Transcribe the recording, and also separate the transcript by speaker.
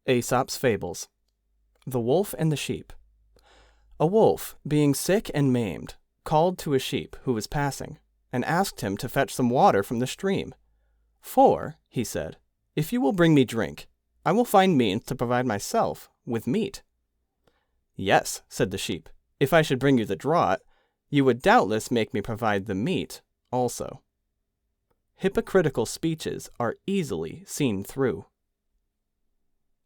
Speaker 1: Aesop's Fables. The Wolf and the Sheep. A wolf, being sick and maimed, called to a sheep who was passing, and asked him to fetch some water from the stream. "For," he said, "if you will bring me drink, I will find means to provide myself with meat." "Yes," said the sheep, "if I should bring you the draught, you would doubtless make me provide the meat also." Hypocritical speeches are easily seen through.